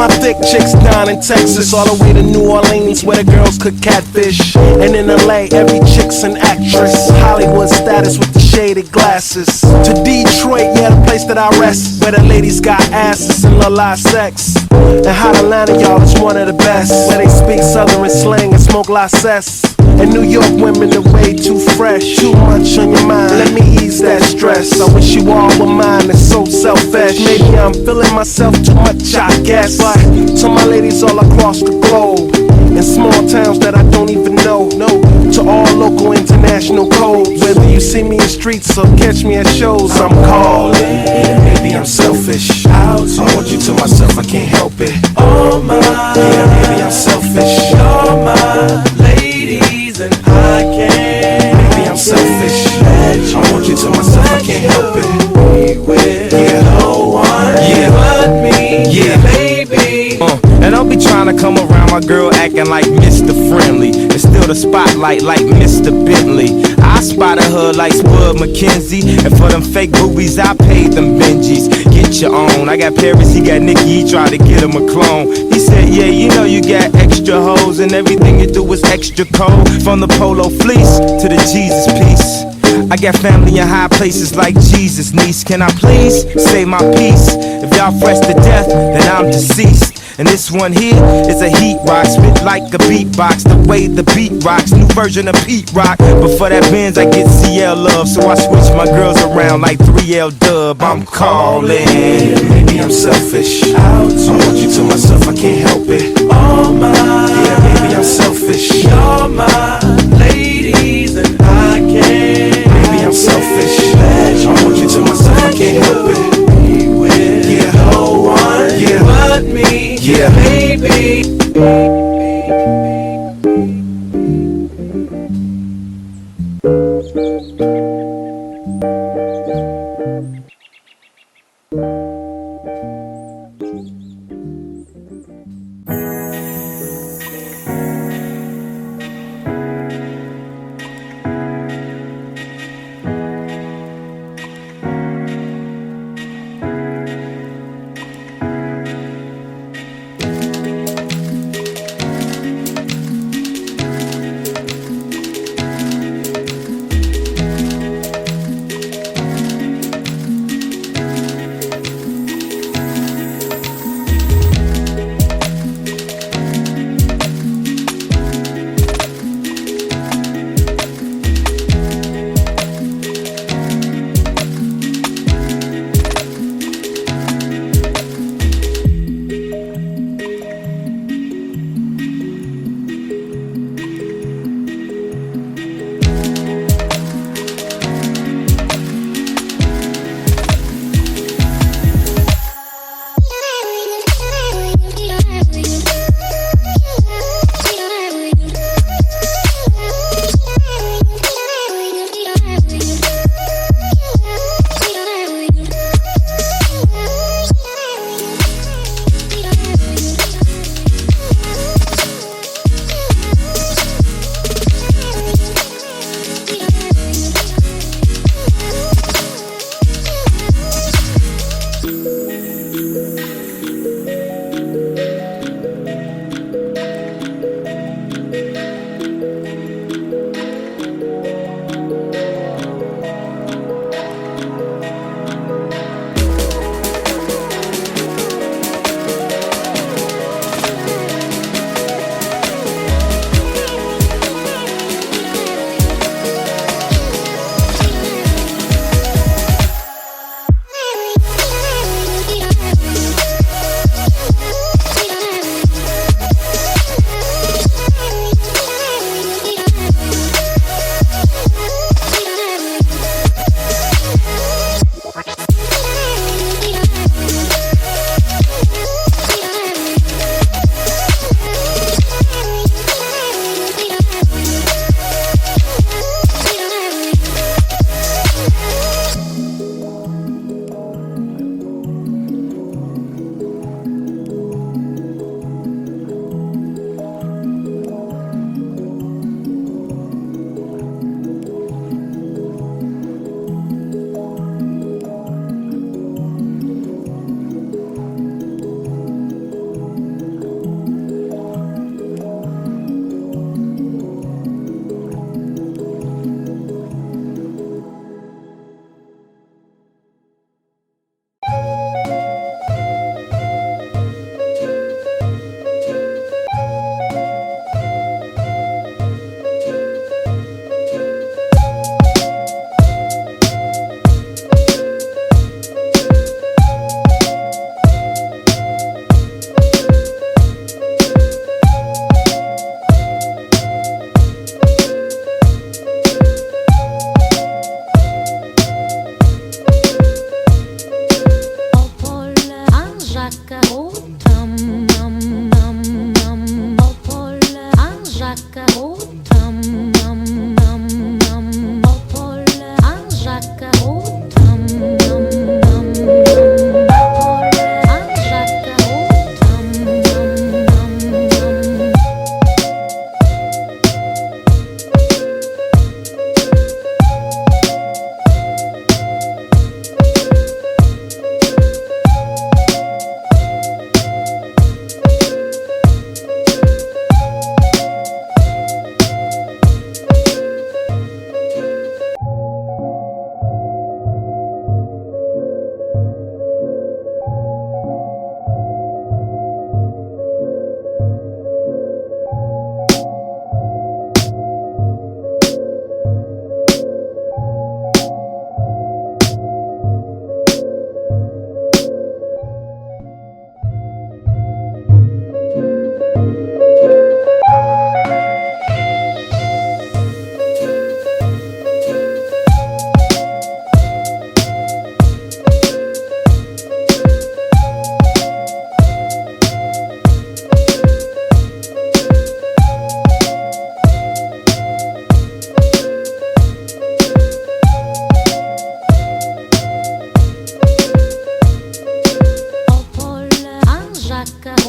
my thick chicks down in Texas, all the way to New Orleans where the girls cook catfish. And in LA, every chick's an actress. Hollywood status with the shaded glasses. To Detroit, yeah, the place that I rest, where the ladies got asses and love live sex. And hot Atlanta, y'all, is one of the best, where they speak southern slang and smoke la cess. And New York women are way too fresh. Too much on your mind, let me ease that stress. I wish you all were mine, it's so selfish. Maybe I'm feeling myself too much, I guess. But to my ladies all across the globe, in small towns that I don't even know, to all local international codes. Whether you see me in streets or catch me at shows, I'm calling. Maybe I'm selfish, I want you to myself, I can't help it. Oh my, yeah, maybe I'm selfish. You're my ladies and I can't. Maybe I'm selfish, I want you to myself, I can't help it. Be with no one, yeah, but me, yeah, baby. And I'll be trying to come around my girl acting like Mr. Friendly, and still the spotlight like Mr. Bentley. I spotted her like Spud McKenzie, and for them fake boobies I paid them Benjis. Get your own, I got Paris, he got Nikki, he tried to get him a clone. He said, yeah, you know you got extra hoes, and everything you do is extra cold. From the polo fleece to the Jesus piece, I got family in high places like Jesus, niece. Can I please say my piece? If y'all fresh to death, then I'm deceased. And this one here is a heat rock, spit like a beatbox, the way the beat rocks, new version of Pete Rock. But for that Benz I get CL love, so I switch my girls around like 3L Dub. I'm calling. Maybe I'm selfish, I want you to myself, I can't help it. Oh my, yeah, maybe I'm selfish. You're my ladies and I can't. Maybe I'm selfish, I want you to myself, I can't help it. Be with no one, yeah, but me, yeah, baby.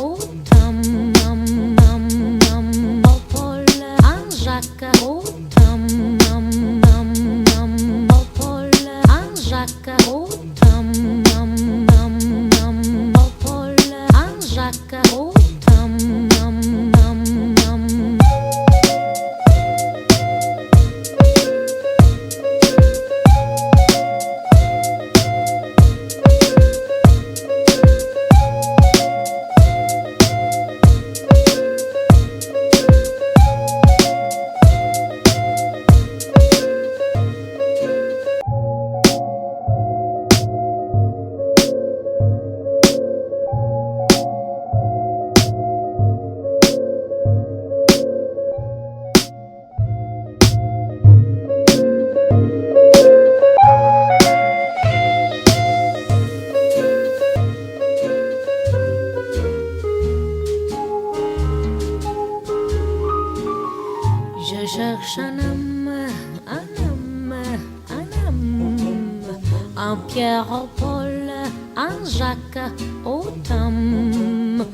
autumn, Paul, un Jacques, autumn, Paul, un Jacques, autumn, Paul, un Jacques, autumn. Je cherche un homme, un Pierre, Paul, un Jacques, automne.